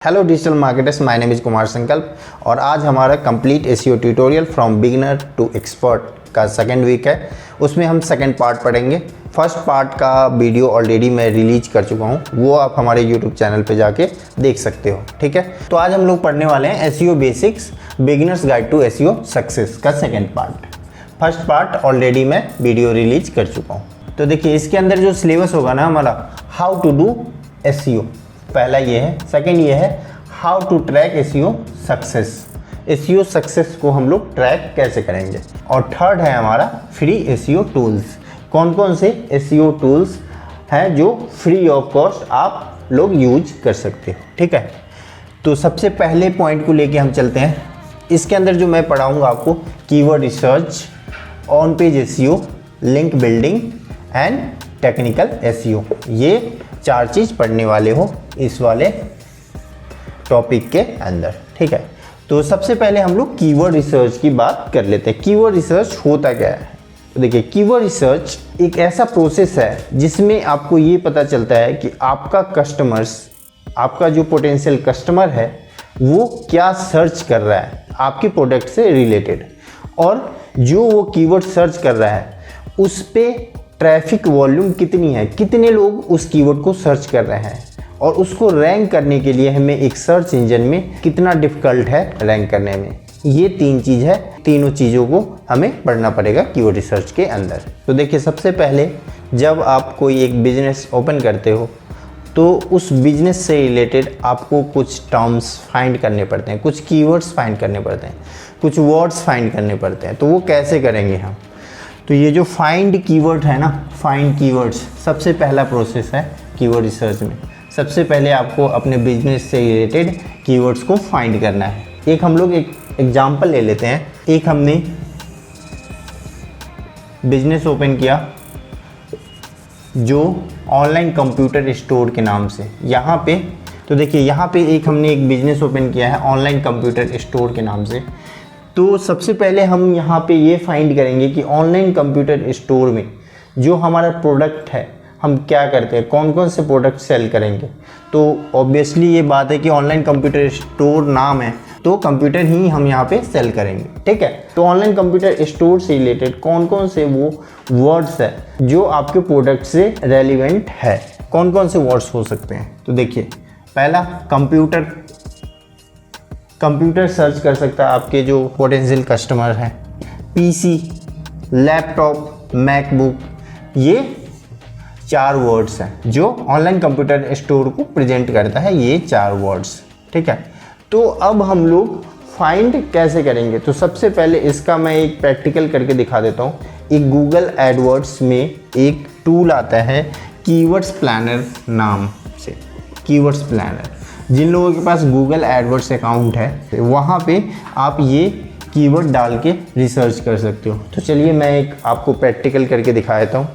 Hello digital marketers, my name is Kumar Sankalp और आज हमारा complete SEO tutorial from beginner to expert का second week है। उसमें हम सेकंड पार्ट पढ़ेंगे। फर्स्ट पार्ट का वीडियो ऑलरेडी मैं रिलीज कर चुका हूँ, वो आप हमारे यूट्यूब चैनल पे जाके देख सकते हो। ठीक है, तो आज हम लोग पढ़ने वाले हैं SEO basics beginners guide to SEO success का second part. First part already मैं वीडियो रिलीज कर चुका हूँ। तो देखिए, इसके अंदर जो सिलेबस होगा ना हमारा, हाउ टू डू एसईओ, पहला ये है। सेकंड ये है how to track SEO success, SEO success को हम लोग ट्रैक कैसे करेंगे। और थर्ड है हमारा फ्री एसईओ टूल्स, कौन कौन से एसईओ टूल्स हैं जो फ्री ऑफ कॉस्ट आप लोग यूज कर सकते हो। ठीक है, तो सबसे पहले पॉइंट को लेके हम चलते हैं। इसके अंदर जो मैं पढ़ाऊंगा आपको, keyword research, on page SEO, link building and technical SEO, ये चार चीज़ पढ़ने वाले हो इस वाले टॉपिक के अंदर। ठीक है, तो सबसे पहले हम लोग कीवर्ड रिसर्च की बात कर लेते हैं। कीवर्ड रिसर्च होता क्या है? तो देखिए, कीवर्ड रिसर्च एक ऐसा प्रोसेस है जिसमें आपको ये पता चलता है कि आपका कस्टमर्स, आपका जो पोटेंशियल कस्टमर है वो क्या सर्च कर रहा है आपके प्रोडक्ट से रिलेटेड, और जो वो कीवर्ड सर्च कर रहा है उस पर ट्रैफिक वॉल्यूम कितनी है, कितने लोग उस कीवर्ड को सर्च कर रहे हैं, और उसको रैंक करने के लिए हमें एक सर्च इंजन में कितना डिफ़िकल्ट है रैंक करने में। ये तीन चीज़ है, तीनों चीज़ों को हमें पढ़ना पड़ेगा कीवर्ड रिसर्च के अंदर। तो देखिए, सबसे पहले जब आप कोई एक बिजनेस ओपन करते हो तो उस बिजनेस से रिलेटेड आपको कुछ टर्म्स फाइंड करने पड़ते हैं, कुछ कीवर्ड्स फाइंड करने पड़ते हैं, कुछ वर्ड्स फाइंड करने पड़ते हैं। तो वो कैसे करेंगे हम? तो ये जो फाइंड कीवर्ड है ना, फाइंड कीवर्ड्स सबसे पहला प्रोसेस है कीवर्ड रिसर्च में। सबसे पहले आपको अपने बिजनेस से रिलेटेड कीवर्ड्स को फाइंड करना है। एक हम लोग एक एग्जांपल ले लेते हैं। एक हमने बिजनेस ओपन किया जो ऑनलाइन कंप्यूटर स्टोर के नाम से, यहाँ पे तो देखिए, यहाँ पे एक हमने एक बिजनेस ओपन किया है ऑनलाइन कंप्यूटर स्टोर के नाम से। तो सबसे पहले हम यहाँ पे ये फाइंड करेंगे कि ऑनलाइन कंप्यूटर स्टोर में जो हमारा प्रोडक्ट है, हम क्या करते हैं, कौन कौन से प्रोडक्ट सेल करेंगे। तो ऑब्वियसली ये बात है कि ऑनलाइन कंप्यूटर स्टोर नाम है तो कंप्यूटर ही हम यहाँ पे सेल करेंगे। ठीक है, तो ऑनलाइन कंप्यूटर स्टोर से रिलेटेड कौन कौन से वो वर्ड्स है जो आपके प्रोडक्ट से रेलिवेंट है, कौन कौन से वर्ड्स हो सकते हैं। तो देखिए, पहला कंप्यूटर सर्च कर सकता है आपके जो पोटेंशियल कस्टमर हैं। पीसी, लैपटॉप, मैकबुक, ये चार वर्ड्स हैं जो ऑनलाइन कंप्यूटर स्टोर को प्रेजेंट करता है, ये चार वर्ड्स। ठीक है, तो अब हम लोग फाइंड कैसे करेंगे? तो सबसे पहले इसका मैं एक प्रैक्टिकल करके दिखा देता हूँ। एक गूगल एडवर्ड्स में एक टूल आता है कीवर्ड्स प्लानर नाम से। कीवर्ड्स प्लानर, जिन लोगों के पास गूगल एडवर्ड्स अकाउंट है वहाँ पे आप ये कीवर्ड डाल के रिसर्च कर सकते हो। तो चलिए मैं एक आपको प्रैक्टिकल करके दिखा देता हूँ।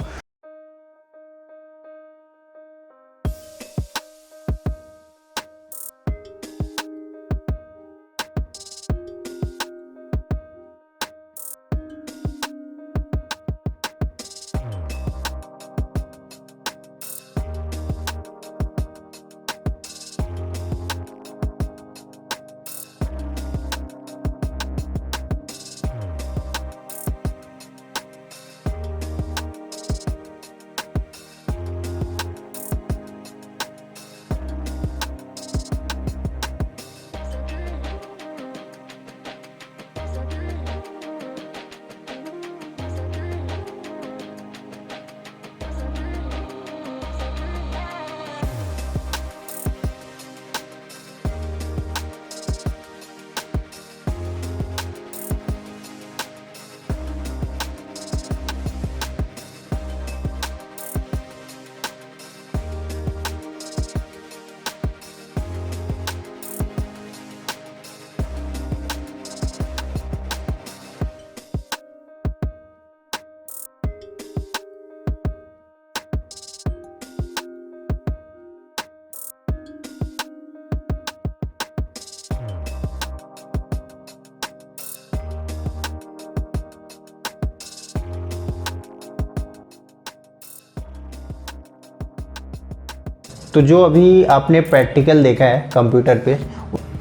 तो जो अभी आपने प्रैक्टिकल देखा है कंप्यूटर पे,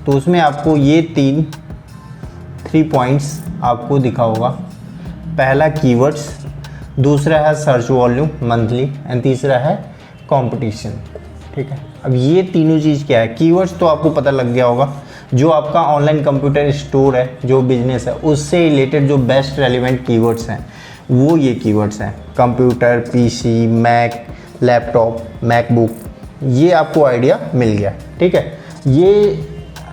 तो उसमें आपको ये 3 पॉइंट्स आपको दिखा होगा। पहला कीवर्ड्स, दूसरा है सर्च वॉल्यूम मंथली एंड तीसरा है कंपटीशन। ठीक है, अब ये तीनों चीज़ क्या है? कीवर्ड्स तो आपको पता लग गया होगा, जो आपका ऑनलाइन कंप्यूटर स्टोर है, जो बिजनेस है, उससे रिलेटेड जो बेस्ट रेलिवेंट कीवर्ड्स हैं वो ये कीवर्ड्स हैं। Computer, PC, Mac, laptop, MacBook, ये आपको आइडिया मिल गया। ठीक है, ये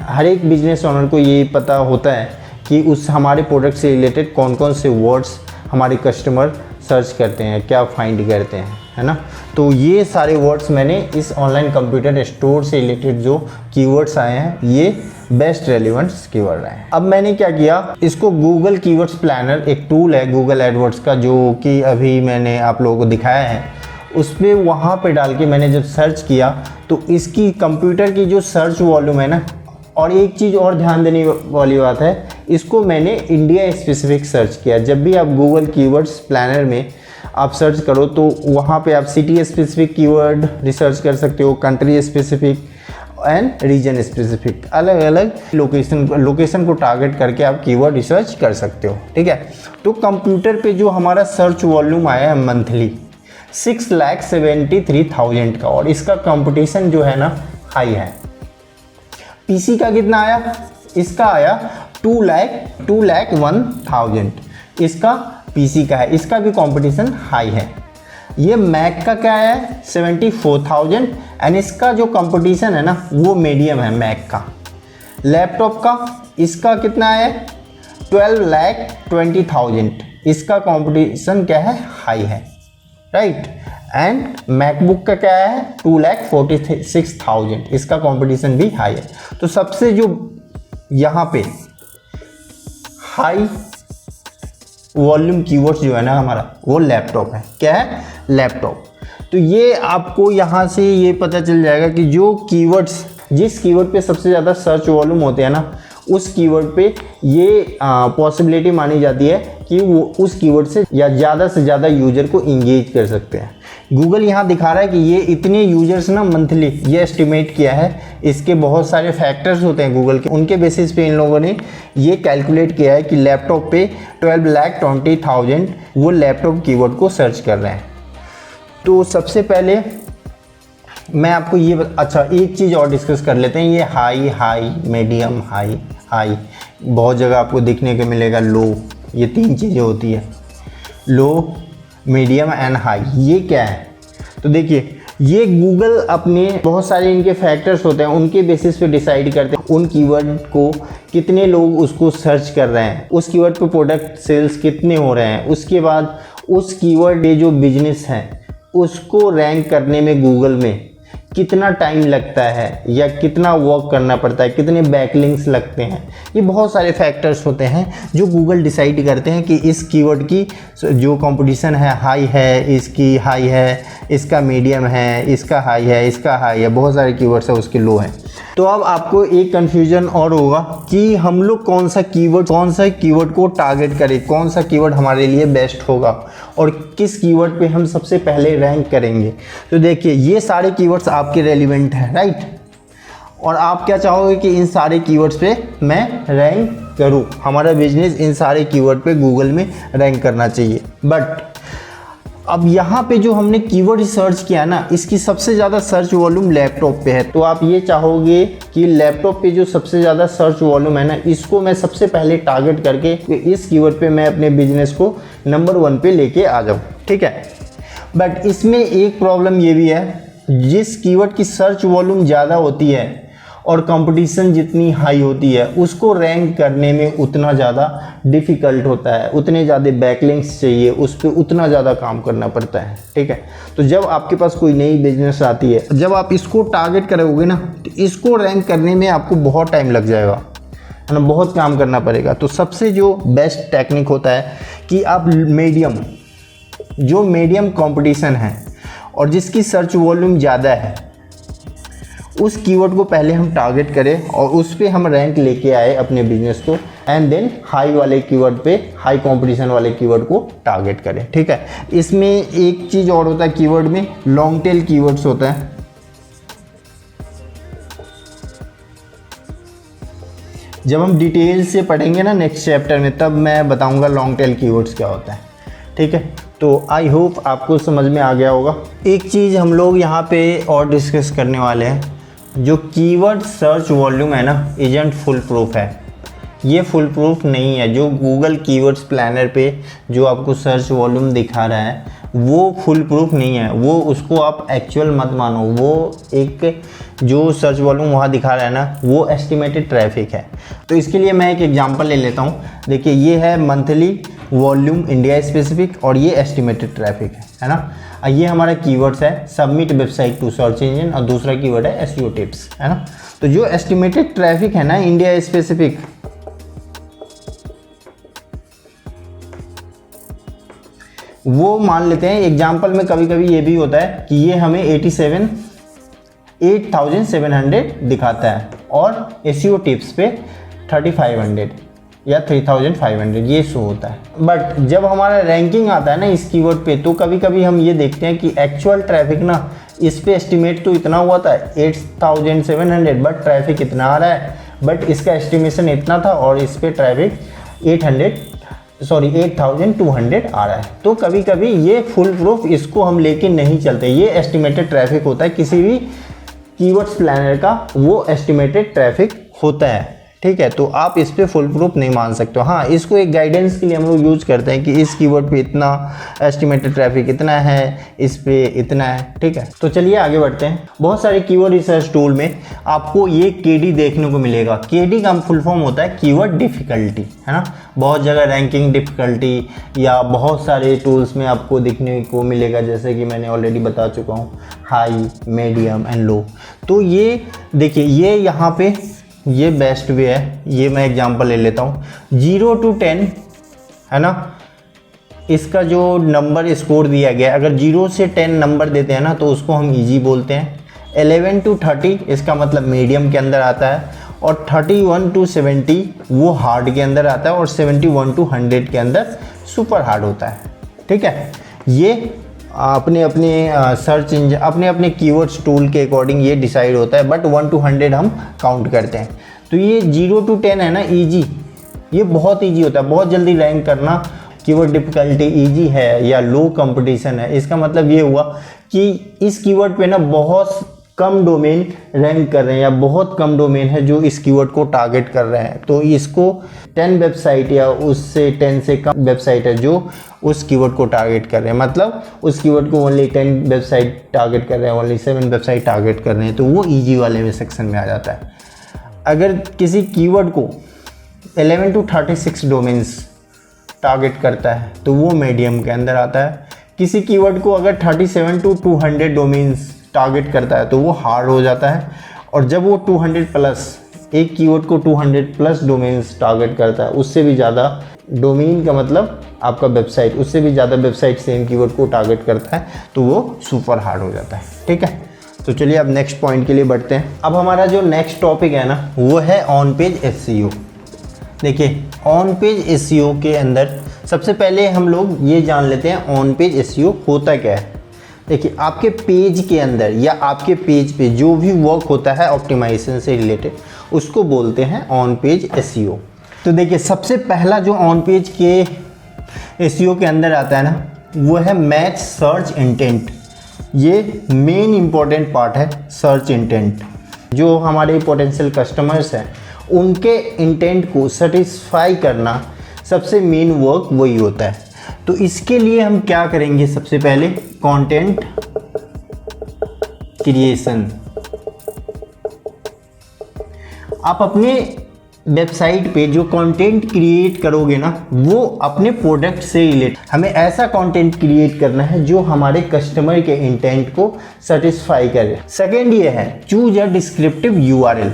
हर एक बिजनेस ओनर को ये पता होता है कि उस हमारे प्रोडक्ट से रिलेटेड कौन कौन से वर्ड्स हमारे कस्टमर सर्च करते हैं, क्या फाइंड करते हैं, है ना। तो ये सारे वर्ड्स मैंने इस ऑनलाइन कंप्यूटर स्टोर से रिलेटेड जो कीवर्ड्स आए हैं, ये बेस्ट रेलिवेंट्स कीवर्ड हैं। अब मैंने क्या किया, इसको गूगल कीवर्ड्स प्लानर एक टूल है गूगल एडवर्ड्स का, जो कि अभी मैंने आप लोगों को दिखाया है, उस पर वहाँ पे डाल के मैंने जब सर्च किया तो इसकी कंप्यूटर की जो सर्च वॉल्यूम है ना, और एक चीज़ और ध्यान देने वाली बात है, इसको मैंने इंडिया स्पेसिफिक सर्च किया। जब भी आप गूगल कीवर्ड्स प्लानर में आप सर्च करो तो वहाँ पे आप सिटी स्पेसिफिक कीवर्ड रिसर्च कर सकते हो, country specific and region specific, अलग अलग लोकेशन को टारगेट करके आप कीवर्ड रिसर्च कर सकते हो। ठीक है, तो कंप्यूटर पे जो हमारा सर्च वॉल्यूम आया है मंथली 6,73,000 का, और इसका कंपटीशन जो है ना हाई है। पीसी का कितना आया? इसका आया 2,01,000, इसका पीसी का है, इसका भी कंपटीशन हाई है। ये मैक का क्या है? 74,000 एंड इसका जो कंपटीशन है ना वो मीडियम है मैक का। लैपटॉप का इसका कितना है? 12,20,000, इसका कंपटीशन क्या है? हाई है, राइट। एंड मैकबुक का क्या है? 2,46,000, इसका कंपटीशन भी हाई है। तो सबसे जो यहाँ पे हाई वॉल्यूम कीवर्ड्स जो है ना हमारा, वो लैपटॉप है। क्या है? लैपटॉप। तो ये आपको यहाँ से ये पता चल जाएगा कि जो कीवर्ड्स, जिस कीवर्ड पे सबसे ज़्यादा सर्च वॉल्यूम होते हैं ना, उस कीवर्ड पे ये पॉसिबिलिटी मानी जाती है कि वो उस कीवर्ड से ज़्यादा यूज़र को इंगेज कर सकते हैं। गूगल यहाँ दिखा रहा है कि ये इतने यूजर्स ना मंथली, ये एस्टिमेट किया है। इसके बहुत सारे फैक्टर्स होते हैं गूगल के, उनके बेसिस पे इन लोगों ने ये कैलकुलेट किया है कि लैपटॉप पे 12,20,000 वो लैपटॉप कीवर्ड को सर्च कर रहे हैं। तो सबसे पहले मैं आपको ये अच्छा एक चीज़ और डिस्कस कर लेते हैं। ये हाई, मीडियम, हाई बहुत जगह आपको देखने को मिलेगा। लो, ये 3 चीज़ें होती है, लो, मीडियम एंड हाई। ये क्या है? तो देखिए, ये गूगल अपने बहुत सारे इनके फैक्टर्स होते हैं, उनके बेसिस पे डिसाइड करते हैं उन कीवर्ड को कितने लोग उसको सर्च कर रहे हैं, उस कीवर्ड पे प्रोडक्ट सेल्स कितने हो रहे हैं, उसके बाद उस कीवर्ड ये जो बिजनेस है उसको रैंक करने में गूगल में कितना टाइम लगता है या कितना वर्क करना पड़ता है, कितने बैकलिंक्स लगते हैं। ये बहुत सारे फैक्टर्स होते हैं जो गूगल डिसाइड करते हैं कि इस कीवर्ड की जो कंपटीशन है हाई है, इसकी हाई है, इसका मीडियम है, इसका हाई है, इसका हाई है, बहुत सारे कीवर्ड्स है उसके लो हैं। तो अब आपको एक कन्फ्यूजन और होगा कि हम लोग कौन सा कीवर्ड को टारगेट करें, कौन सा कीवर्ड हमारे लिए बेस्ट होगा और किस कीवर्ड पे हम सबसे पहले रैंक करेंगे। तो देखिए, ये सारे कीवर्ड्स आपके रेलिवेंट हैं, राइट। और आप क्या चाहोगे कि इन सारे कीवर्ड्स पे मैं रैंक करूं, हमारा बिजनेस इन सारे कीवर्ड पे गूगल में रैंक करना चाहिए। बट अब यहाँ पे जो हमने कीवर्ड सर्च किया ना, इसकी सबसे ज़्यादा सर्च वॉल्यूम लैपटॉप पे है। तो आप ये चाहोगे कि लैपटॉप पे जो सबसे ज़्यादा सर्च वॉल्यूम है ना, इसको मैं सबसे पहले टारगेट करके इस कीवर्ड पे मैं अपने बिजनेस को नंबर 1 पे लेके आ जाऊँ, ठीक है। बट इसमें एक प्रॉब्लम ये भी है, जिस कीवर्ड की सर्च वॉल्यूम ज़्यादा होती है और कंपटीशन जितनी हाई होती है, उसको रैंक करने में उतना ज़्यादा डिफ़िकल्ट होता है, उतने ज़्यादा बैकलिंक्स चाहिए, उस पर उतना ज़्यादा काम करना पड़ता है, ठीक है। तो जब आपके पास कोई नई बिजनेस आती है, जब आप इसको टारगेट करोगे ना, तो इसको रैंक करने में आपको बहुत टाइम लग जाएगा, है ना, बहुत काम करना पड़ेगा। तो सबसे जो बेस्ट टेक्निक होता है कि आप मीडियम कंपटीशन है और जिसकी सर्च वॉल्यूम ज़्यादा है, उस कीवर्ड को पहले हम टारगेट करें और उस पे हम रैंक लेके आए अपने बिजनेस को, एंड देन हाई वाले कीवर्ड पे, हाई कंपटीशन वाले कीवर्ड को टारगेट करें, ठीक है। इसमें एक चीज़ और होता है कीवर्ड में, लॉन्ग टेल कीवर्ड्स होता है। जब हम डिटेल से पढ़ेंगे ना नेक्स्ट चैप्टर में, तब मैं बताऊंगा लॉन्ग टेल कीवर्ड्स क्या होता है। ठीक है, तो आई होप आपको समझ में आ गया होगा। एक चीज़ हम लोग यहाँ पे और डिस्कस करने वाले हैं, जो कीवर्ड सर्च वॉल्यूम है ना, एजेंट फुल प्रूफ है। ये फुल प्रूफ नहीं है। जो गूगल कीवर्ड्स प्लानर पे जो आपको सर्च वॉल्यूम दिखा रहा है वो फुल प्रूफ नहीं है। वो उसको आप एक्चुअल मत मानो। वो एक जो सर्च वॉल्यूम वहाँ दिखा रहा है ना, वो एस्टिमेटेड ट्रैफिक है। तो इसके लिए मैं एक एग्जांपल ले लेता हूँ। देखिए, ये है मंथली वॉल्यूम इंडिया स्पेसिफिक और ये एस्टिमेटेड ट्रैफिक है ना। ये हमारा कीवर्ड्स है submit website to search engine और दूसरा कीवर्ड है एसईओ टिप्स, है ना। तो जो एस्टिमेटेड ट्रैफिक है ना इंडिया स्पेसिफिक, वो मान लेते हैं एग्जाम्पल में कभी कभी ये भी होता है कि ये हमें 8,700 दिखाता है और एसईओ टिप्स पे 3,500 या 3,500 ये शो होता है। बट जब हमारा रैंकिंग आता है ना इस कीवर्ड पे, तो कभी कभी हम ये देखते हैं कि एक्चुअल ट्रैफिक ना इस पे एस्टिमेट तो इतना हुआ था 8,700, बट ट्रैफिक इतना आ रहा है, बट इसका एस्टिमेशन इतना था और इस पे ट्रैफिक 8,200 आ रहा है। तो कभी कभी ये फुल प्रूफ इसको हम लेके नहीं चलते। ये एस्टिमेटेड ट्रैफिक होता है, किसी भी कीवर्ड्स प्लानर का वो एस्टिमेटेड ट्रैफिक होता है। ठीक है, तो आप इस पे फुल प्रूफ नहीं मान सकते हो। हाँ, इसको एक गाइडेंस के लिए हम लोग यूज़ करते हैं कि इस कीवर्ड पे इतना एस्टिमेटेड ट्रैफिक इतना है, इस पे इतना है। ठीक है, तो चलिए आगे बढ़ते हैं। बहुत सारे कीवर्ड रिसर्च टूल में आपको ये केडी देखने को मिलेगा। केडी का फुल फॉर्म होता है कीवर्ड डिफ़िकल्टी, है ना। बहुत जगह रैंकिंग डिफ़िकल्टी या बहुत सारे टूल्स में आपको देखने को मिलेगा, जैसे कि मैंने ऑलरेडी बता चुका हूँ, हाई, मीडियम एंड लो। तो ये देखिए, ये यहाँ पे ये बेस्ट वे है। ये मैं एग्जांपल ले लेता हूँ, 0 to 10, है ना। इसका जो नंबर स्कोर दिया गया है, अगर 0 से 10 नंबर देते हैं ना तो उसको हम इजी बोलते हैं। 11 to 30 इसका मतलब मीडियम के अंदर आता है, और 31 to 70 वो हार्ड के अंदर आता है, और 71 to 100 के अंदर सुपर हार्ड होता है। ठीक है, ये अपने अपने सर्च इंजन अपने अपने कीवर्ड्स टूल के अकॉर्डिंग ये डिसाइड होता है, बट 1 to 100 हम काउंट करते हैं। तो ये 0 to 10 है ना, इजी, ये बहुत इजी होता है, बहुत जल्दी रैंक करना। कीवर्ड डिफिकल्टी इजी है या लो कंपटीशन है, इसका मतलब ये हुआ कि इस कीवर्ड पे ना बहुत कम डोमेन रैंक कर रहे हैं, या बहुत कम डोमेन है जो इस कीवर्ड को टारगेट कर रहे हैं। तो इसको 10 वेबसाइट या उससे 10 से कम वेबसाइट है जो उस कीवर्ड को टारगेट कर रहे हैं, मतलब उस कीवर्ड को ओनली 10 वेबसाइट टारगेट कर रहे हैं, ओनली 7 वेबसाइट टारगेट कर रहे हैं, तो वो ईजी वाले में सेक्शन में आ जाता है। अगर किसी कीवर्ड को 11 to 36 डोमेन्स टारगेट करता है तो वो मीडियम के अंदर आता है। किसी कीवर्ड को अगर 37 to 200 डोमेन्स टारगेट करता है तो वो हार्ड हो जाता है। और जब वो 200 प्लस, एक कीवर्ड को 200 प्लस डोमेन्स टारगेट करता है, उससे भी ज़्यादा डोमेन का मतलब आपका वेबसाइट, उससे भी ज़्यादा वेबसाइट सेम कीवर्ड को टारगेट करता है, तो वो सुपर हार्ड हो जाता है। ठीक है, तो चलिए अब नेक्स्ट पॉइंट के लिए बढ़ते हैं। अब हमारा जो नेक्स्ट टॉपिक है ना, वो है ऑन पेज एसईओ। देखिए, ऑन पेज एसईओ के अंदर सबसे पहले हम लोग ये जान लेते हैं ऑन पेज एसईओ होता क्या है। देखिए, आपके पेज के अंदर या आपके पेज पे जो भी वर्क होता है ऑप्टिमाइजेशन से रिलेटेड, उसको बोलते हैं ऑन पेज एसईओ। तो देखिए, सबसे पहला जो ऑन पेज के एसईओ के अंदर आता है ना, वो है मैच सर्च इंटेंट। ये मेन इंपॉर्टेंट पार्ट है, सर्च इंटेंट। जो हमारे पोटेंशियल कस्टमर्स हैं उनके इंटेंट को सेटिस्फाई करना सबसे मेन वर्क वही होता है। तो इसके लिए हम क्या करेंगे, सबसे पहले कंटेंट क्रिएशन। आप अपने वेबसाइट पे जो कंटेंट क्रिएट करोगे ना, वो अपने प्रोडक्ट से रिलेटेड हमें ऐसा कंटेंट क्रिएट करना है जो हमारे कस्टमर के इंटेंट को सेटिस्फाई करे। सेकेंड ये है चूज अ डिस्क्रिप्टिव यूआरएल।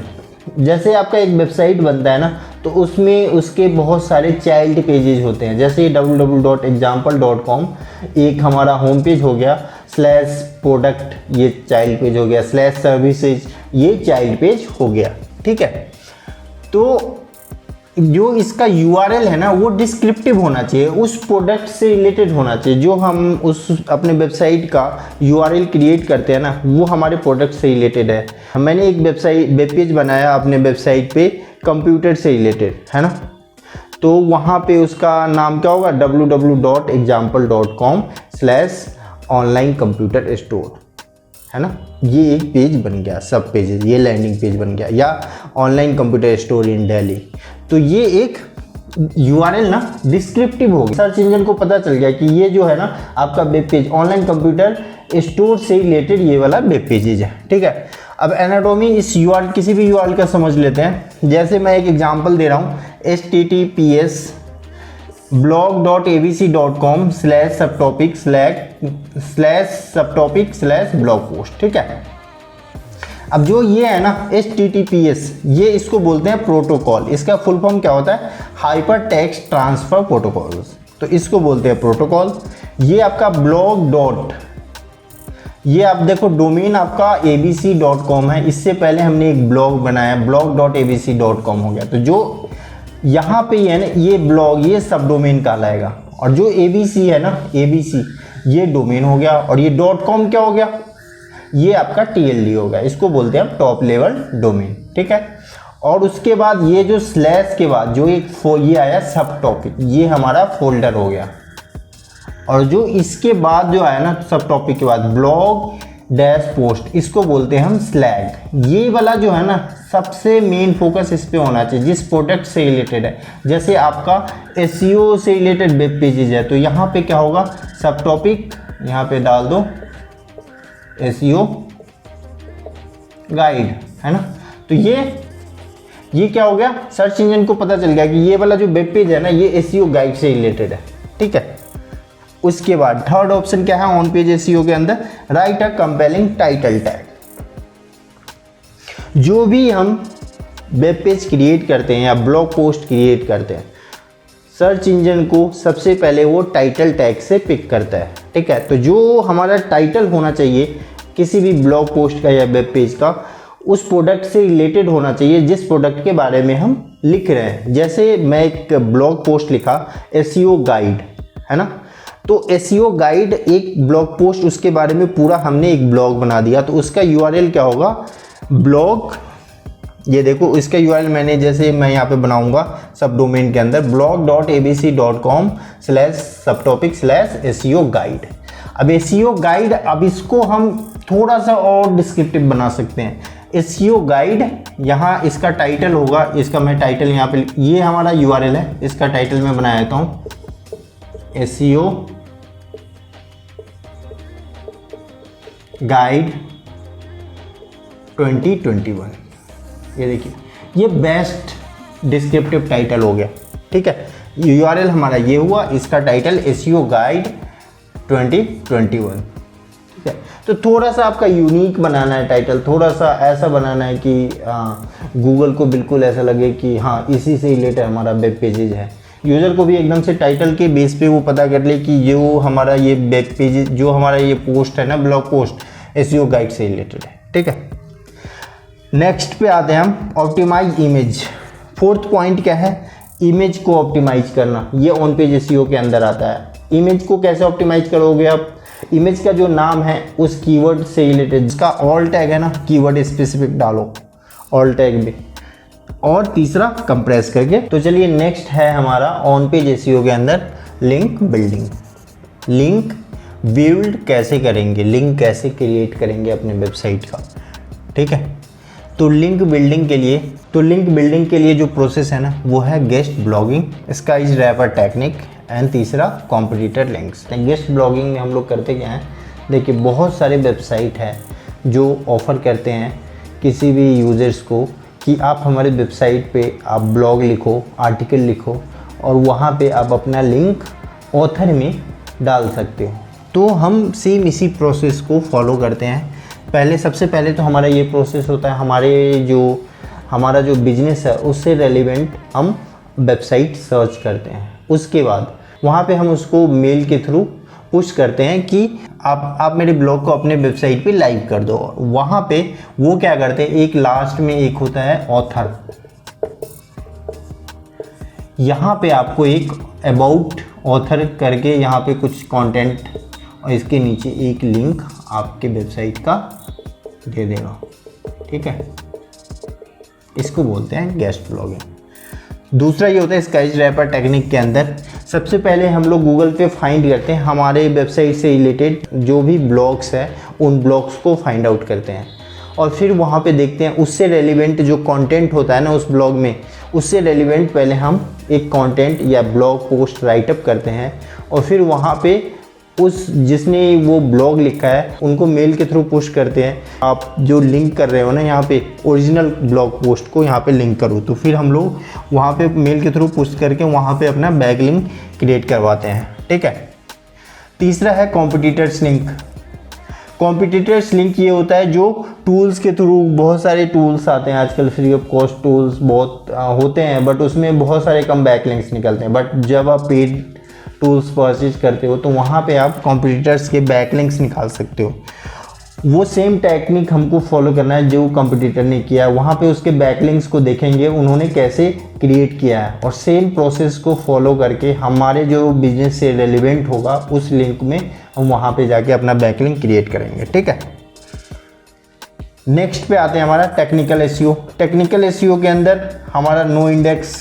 जैसे आपका एक वेबसाइट बनता है ना, तो उसमें उसके बहुत सारे चाइल्ड पेजेस होते हैं। जैसे www.example.com एक हमारा होम पेज हो गया, /प्रोडक्ट ये चाइल्ड पेज हो गया, /सर्विसेज ये चाइल्ड पेज हो गया। ठीक है, तो जो इसका यूआरएल है ना, वो डिस्क्रिप्टिव होना चाहिए, उस प्रोडक्ट से रिलेटेड होना चाहिए। जो हम उस अपने वेबसाइट का यूआरएल क्रिएट करते हैं ना, वो हमारे प्रोडक्ट से रिलेटेड है। मैंने एक वेब पेज बनाया अपने वेबसाइट पे कंप्यूटर से रिलेटेड है ना, तो वहाँ पे उसका नाम क्या होगा, www.example.com/online computer store है ना। ये एक पेज बन गया, सब पेजेस, ये लैंडिंग पेज बन गया, या online computer store in Delhi. तो ये एक URL ना डिस्क्रिप्टिव हो गया, सर्च इंजन को पता चल गया कि ये जो है ना आपका web page online computer store से रिलेटेड ये वाला वेब पेजेज है, ठीक है। अब एनाटॉमी इस URL, किसी भी URL का समझ लेते हैं। जैसे मैं एक एग्जांपल दे रहा हूँ, https://blog.abc.com/subtopic/blog post, ठीक है। अब जो ये है ना HTTPS, ये इसको बोलते हैं प्रोटोकॉल। इसका फुल फॉर्म क्या होता है, हाइपर टेक्स्ट ट्रांसफर प्रोटोकॉल्स, तो इसको बोलते हैं प्रोटोकॉल। ये आपका ये आप देखो डोमेन आपका abc.com है, इससे पहले हमने एक ब्लॉग बनाया blog.abc.com हो गया। तो जो यहाँ पे है ना ये ब्लॉग, ये सब डोमेन कहलाएगा, और जो ABC है ना ABC ये डोमेन हो गया, और ये .com क्या हो गया, ये आपका TLD हो गया। इसको बोलते हैं टॉप लेवल डोमेन, ठीक है। और उसके बाद ये जो स्लैश के बाद जो एक ये आया सब टॉपिक, ये हमारा फोल्डर हो गया। और जो इसके बाद जो आया ना सब टॉपिक के बाद blog-post, इसको बोलते हैं हम स्लैग। ये वाला जो है ना सबसे मेन फोकस इस पे होना चाहिए, जिस प्रोडक्ट से रिलेटेड है। जैसे आपका SEO से रिलेटेड वेब पेजेज है, तो यहाँ पे क्या होगा, सब टॉपिक यहाँ पे डाल दो SEO गाइड, है ना। तो ये क्या हो गया, सर्च इंजन को पता चल गया कि ये वाला जो वेब पेज है ना ये SEO गाइड से रिलेटेड है, ठीक है। उसके बाद थर्ड ऑप्शन क्या है ऑन पेज SEO के अंदर, राइट अ कंपेलिंग टाइटल टैग। जो भी हम वेब पेज क्रिएट करते हैं या ब्लॉग पोस्ट क्रिएट करते हैं, सर्च इंजन को सबसे पहले वो टाइटल टैग से पिक करता है, ठीक है। तो जो हमारा टाइटल होना चाहिए किसी भी ब्लॉग पोस्ट का या वेब पेज का, उस प्रोडक्ट से रिलेटेड होना चाहिए जिस प्रोडक्ट के बारे में हम लिख रहे हैं। जैसे मैं एक ब्लॉग पोस्ट लिखा SEO गाइड, है ना, तो SEO गाइड एक ब्लॉग पोस्ट, उसके बारे में पूरा हमने एक ब्लॉग बना दिया, तो उसका URL क्या होगा, ब्लॉग, ये देखो इसका URL मैंने, जैसे मैं यहाँ पे बनाऊंगा सब डोमेन के अंदर blog.abc.com/subtopic/SEO गाइड। अब SEO गाइड, अब इसको हम थोड़ा सा और डिस्क्रिप्टिव बना सकते हैं। SEO गाइड, यहाँ इसका टाइटल होगा, इसका मैं टाइटल यहाँ पे, ये हमारा URL है, इसका टाइटल मैं बना देता हूँ SEO गाइड 2021। ये देखिए ये बेस्ट डिस्क्रिप्टिव टाइटल हो गया, ठीक है। URL हमारा ये हुआ, इसका टाइटल SEO गाइड 2021, ठीक है। तो थोड़ा सा आपका यूनिक बनाना है टाइटल, थोड़ा सा ऐसा बनाना है कि गूगल को बिल्कुल ऐसा लगे कि हाँ इसी से रिलेटेड हमारा वेब पेजेज है। यूज़र को भी एकदम से टाइटल के बेस पे वो पता कर ले कि जो हमारा ये वेब पेज, जो हमारा ये पोस्ट है ना ब्लॉग पोस्ट SEO गाइड से रिलेटेड है, ठीक है। नेक्स्ट पे आते हैं हम, ऑप्टिमाइज इमेज। फोर्थ पॉइंट क्या है, इमेज को ऑप्टिमाइज करना। ये ऑन पेज SEO के अंदर आता है। इमेज को कैसे ऑप्टिमाइज करोगे आप, इमेज का जो नाम है उस कीवर्ड से रिलेटेड, जिसका ऑल टैग है ना, कीवर्ड स्पेसिफिक डालो ऑल टैग में, और तीसरा कंप्रेस करके। तो चलिए नेक्स्ट है हमारा ऑन पेज SEO के अंदर लिंक बिल्डिंग। लिंक बिल्ड कैसे करेंगे, लिंक कैसे क्रिएट करेंगे अपने वेबसाइट का, ठीक है। तो लिंक बिल्डिंग के लिए जो प्रोसेस है ना वो है guest blogging, skyscraper technique, and तीसरा कॉम्पिटिटर लिंक्स। गेस्ट ब्लॉगिंग में हम लोग करते क्या हैं, देखिए बहुत सारे वेबसाइट है जो ऑफ़र करते हैं किसी भी यूज़र्स को कि आप हमारे वेबसाइट पे आप ब्लॉग लिखो, आर्टिकल लिखो, और वहाँ पे आप अपना लिंक ऑथर में डाल सकते हो। तो हम सेम इसी प्रोसेस को फॉलो करते हैं। सबसे पहले तो हमारा ये प्रोसेस होता है, हमारा जो बिजनेस है उससे रेलिवेंट हम वेबसाइट सर्च करते हैं। उसके बाद वहाँ पे हम उसको मेल के थ्रू पुश करते हैं कि आप मेरे ब्लॉग को अपने वेबसाइट पे लाइव कर दो। वहाँ पे वो क्या करते हैं, एक लास्ट में एक होता है ऑथर, यहाँ पे आपको एक अबाउट ऑथर करके यहाँ पे कुछ कंटेंट और इसके नीचे एक लिंक आपके वेबसाइट का दे देगा, ठीक है। इसको बोलते हैं गेस्ट ब्लॉगिंग। दूसरा ये होता है स्केच रैपर टेक्निक के अंदर, सबसे पहले हम लोग गूगल पे फाइंड करते हैं हमारे वेबसाइट से रिलेटेड जो भी ब्लॉग्स है उन ब्लॉग्स को फाइंड आउट करते हैं और फिर वहाँ पे देखते हैं उससे रेलिवेंट जो कंटेंट होता है ना उस ब्लॉग में, उससे रेलिवेंट पहले हम एक कंटेंट या ब्लॉग पोस्ट राइटअप करते हैं और फिर वहाँ पे उस जिसने वो ब्लॉग लिखा है उनको मेल के थ्रू पुश करते हैं। आप जो लिंक कर रहे हो ना यहाँ पे ओरिजिनल ब्लॉग पोस्ट को यहाँ पे लिंक करो, तो फिर हम लोग वहाँ पे मेल के थ्रू पुश करके वहाँ पे अपना बैक लिंक क्रिएट करवाते हैं, ठीक है। तीसरा है कॉम्पिटिटर्स लिंक। कॉम्पिटिटर्स लिंक ये होता है जो टूल्स के थ्रू, बहुत सारे टूल्स आते हैं आजकल, फ्री ऑफ कॉस्ट टूल्स बहुत होते हैं, बट उसमें बहुत सारे कम बैक लिंक्स निकलते हैं। बट जब आप पेड टूल्स परचेज करते हो तो वहाँ पे आप कॉम्पिटिटर्स के बैकलिंक्स निकाल सकते हो। वो सेम टेक्निक हमको फॉलो करना है जो कॉम्पिटिटर ने किया है, वहाँ पे उसके बैकलिंक्स को देखेंगे उन्होंने कैसे क्रिएट किया है और सेम प्रोसेस को फॉलो करके हमारे जो बिजनेस से रेलिवेंट होगा उस लिंक में हम वहाँ पे जाके अपना बैकलिंक क्रिएट करेंगे, ठीक है। नेक्स्ट पे आते हैं हमारा टेक्निकल एसईओ। टेक्निकल एसईओ के अंदर हमारा no index,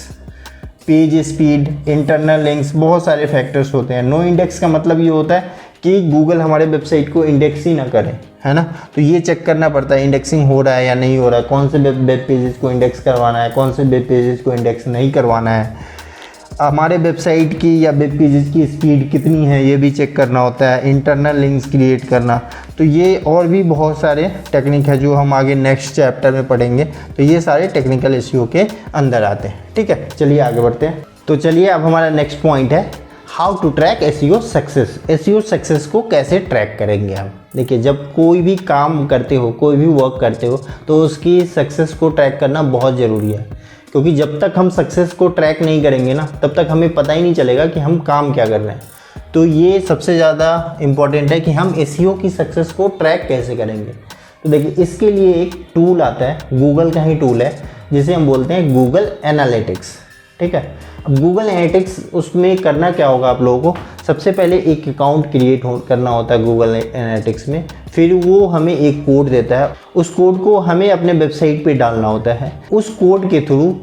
page speed, internal links, बहुत सारे फैक्टर्स होते हैं। नो इंडेक्स का मतलब ये होता है कि गूगल हमारे वेबसाइट को इंडेक्स ही ना करे, है ना, तो ये चेक करना पड़ता है इंडेक्सिंग हो रहा है या नहीं हो रहा है, कौन से वेब पेजेस को इंडेक्स करवाना है, कौन से वेब पेजेस को इंडेक्स नहीं करवाना है, हमारे वेबसाइट की या वेब पेजेस की स्पीड कितनी है ये भी चेक करना होता है, इंटरनल लिंक्स क्रिएट करना। तो ये और भी बहुत सारे टेक्निक है जो हम आगे नेक्स्ट चैप्टर में पढ़ेंगे। तो ये सारे टेक्निकल एसईओ के अंदर आते हैं, ठीक है। चलिए आगे बढ़ते हैं। तो चलिए अब हमारा नेक्स्ट पॉइंट है how to track SEO success. SEO success को कैसे ट्रैक करेंगे हम। देखिए, जब कोई भी काम करते हो, कोई भी वर्क करते हो, तो उसकी सक्सेस को ट्रैक करना बहुत ज़रूरी है, क्योंकि जब तक हम सक्सेस को ट्रैक नहीं करेंगे ना तब तक हमें पता ही नहीं चलेगा कि हम काम क्या कर रहे हैं। तो ये सबसे ज़्यादा इम्पॉर्टेंट है कि हम एसईओ की सक्सेस को ट्रैक कैसे करेंगे। तो देखिए, इसके लिए एक टूल आता है, गूगल का ही टूल है, जिसे हम बोलते हैं गूगल एनालिटिक्स, ठीक है। अब गूगल एनालिटिक्स, उसमें करना क्या होगा आप लोगों को, सबसे पहले एक अकाउंट क्रिएट करना होता है गूगल एनालिटिक्स में, फिर वो हमें एक कोड देता है, उस कोड को हमें अपने वेबसाइट पे डालना होता है। उस कोड के थ्रू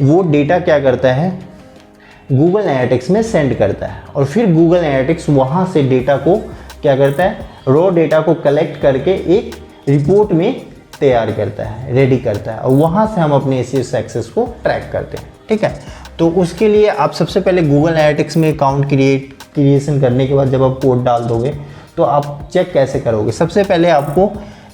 वो डेटा क्या करता है, गूगल एनालिटिक्स में सेंड करता है और फिर गूगल एनालिटिक्स वहाँ से डेटा को क्या करता है, रॉ डेटा को कलेक्ट करके एक रिपोर्ट में तैयार करता है, रेडी करता है, और वहाँ से हम अपने एसईओ सक्सेस को ट्रैक करते हैं, ठीक है। तो उसके लिए आप सबसे पहले गूगल एनालिटिक्स में अकाउंट क्रिएशन करने के बाद जब आप कोड डाल दोगे तो आप चेक कैसे करोगे। सबसे पहले आपको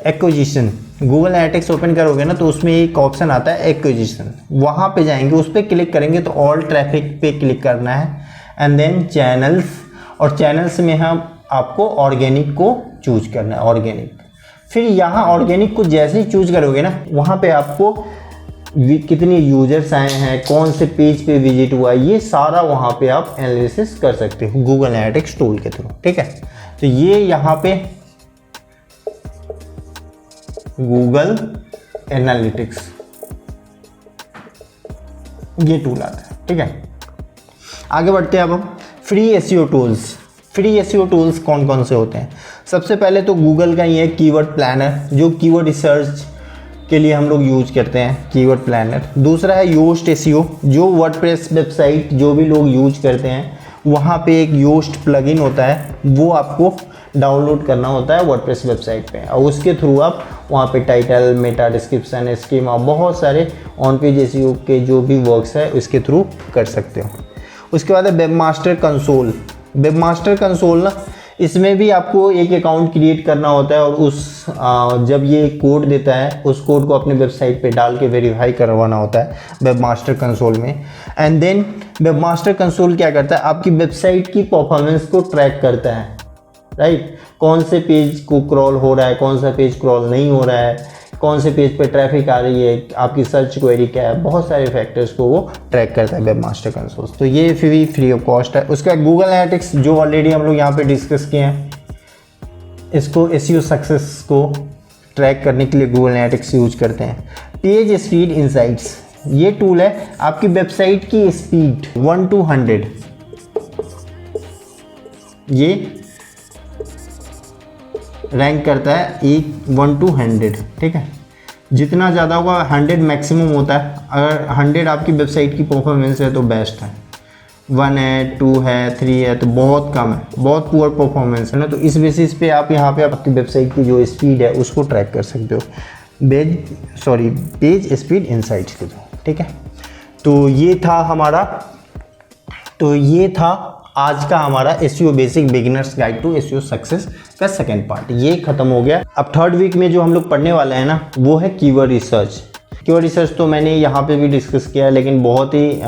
एक्विजिशन, गूगल एनालिटिक्स ओपन करोगे ना तो उसमें एक ऑप्शन आता है एक्विजिशन, वहाँ पे जाएंगे, उस पर क्लिक करेंगे तो ऑल ट्रैफिक पे क्लिक करना है एंड देन चैनल्स, और चैनल्स में हम आपको ऑर्गेनिक को चूज करना है, ऑर्गेनिक। फिर यहाँ ऑर्गेनिक को जैसे ही चूज करोगे ना वहाँ पे आपको कितने यूजर्स आए हैं, कौन से पेज पे विजिट हुआ, ये सारा वहाँ पे आप एनालिसिस कर सकते हो गूगल एनालिटिक्स टूल के थ्रू, ठीक है। तो ये यहाँ पे गूगल एनालिटिक्स ये टूल आता है, ठीक है। आगे बढ़ते हैं अब हम free SEO tools. Free SEO tools कौन कौन से होते हैं। सबसे पहले तो गूगल का ये कीवर्ड प्लानर, जो कीवर्ड रिसर्च के लिए हम लोग यूज करते हैं, कीवर्ड प्लानर। दूसरा है योस्ट एसईओ, जो वर्डप्रेस वेबसाइट जो भी लोग यूज करते हैं वहाँ पे एक योस्ट प्लगइन होता है, वो आपको डाउनलोड करना होता है वर्डप्रेस वेबसाइट पे, और उसके थ्रू आप वहाँ पे टाइटल, मेटा डिस्क्रिप्शन, स्कीमा, बहुत सारे ऑन पेज एसईओ के जो भी वर्क्स है उसके थ्रू कर सकते हो। उसके बाद है वेबमास्टर कंसोल। वेबमास्टर कंसोल ना, इसमें भी आपको एक अकाउंट क्रिएट करना होता है और उस जब ये कोड देता है उस कोड को अपने वेबसाइट पे डाल के वेरीफाई करवाना होता है वेबमास्टर कंसोल में। एंड देन वेबमास्टर कंसोल क्या करता है, आपकी वेबसाइट की परफॉर्मेंस को ट्रैक करता है, राइट। कौन से पेज को क्रॉल हो रहा है, कौन सा पेज क्रॉल नहीं हो रहा है, कौन से पेज पे ट्रैफिक आ रही है, आपकी सर्च क्वेरी क्या है, बहुत सारे फैक्टर्स को वो ट्रैक करता है वेबमास्टर कंसोल। तो ये फ्री ऑफ कॉस्ट है। उसका गूगल एनालिटिक्स जो ऑलरेडी हम लोग यहाँ पे डिस्कस किए हैं, इसको एसईओ सक्सेस को ट्रैक करने के लिए गूगल एनालिटिक्स यूज करते हैं। पेज स्पीड इनसाइट्स, ये टूल है आपकी वेबसाइट की स्पीड 1 to 100 ये रैंक करता है 1 to 100, ठीक है। जितना ज़्यादा होगा 100 मैक्सिमम होता है। अगर 100 आपकी वेबसाइट की परफॉर्मेंस है तो बेस्ट है, 1 है, 2 है, 3 है तो बहुत कम है, बहुत पुअर परफॉर्मेंस है ना। तो इस बेसिस पे आप यहाँ पे आपकी वेबसाइट की जो स्पीड है उसको ट्रैक कर सकते हो। पेज स्पीड इनसाइट्स के थ्रू, ठीक है। तो ये था आज का हमारा SEO basic beginners guide to SEO success का सेकंड पार्ट, ये खत्म हो गया। अब थर्ड वीक में जो हम लोग पढ़ने वाले हैं ना वो है कीवर्ड रिसर्च। कीवर्ड रिसर्च तो मैंने यहाँ पे भी डिस्कस किया है, लेकिन बहुत ही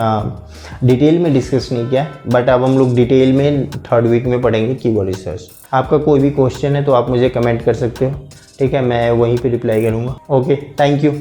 डिटेल में डिस्कस नहीं किया, बट अब हम लोग डिटेल में थर्ड वीक में पढ़ेंगे कीवर्ड रिसर्च। आपका कोई भी क्वेश्चन है तो आप मुझे कमेंट कर सकते हो, ठीक है, मैं वहीं पे रिप्लाई करूँगा। Okay, thank you.